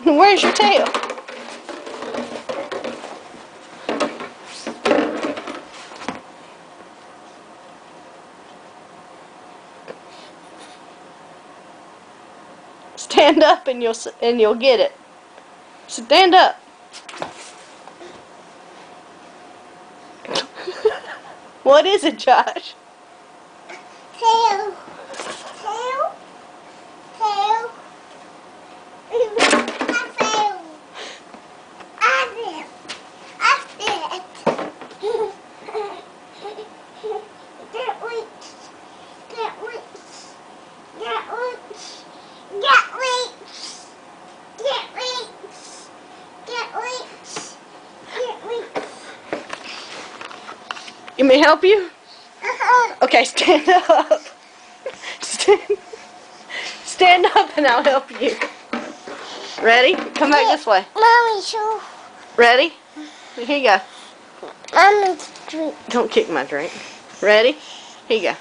Where's your tail? Stand up and you'll get it. Stand up. What is it, Josh? Tail. Tail. Tail. I failed. I did. Get reach. Get reach. Get reach. Get reach. Get reach. Get reach. Get reach. You may help you? Okay, stand up. Stand up and I'll help you. Ready? Come back this way. Mommy, show. Ready? Here you go. Mommy's drink. Don't kick my drink. Ready? Here you go.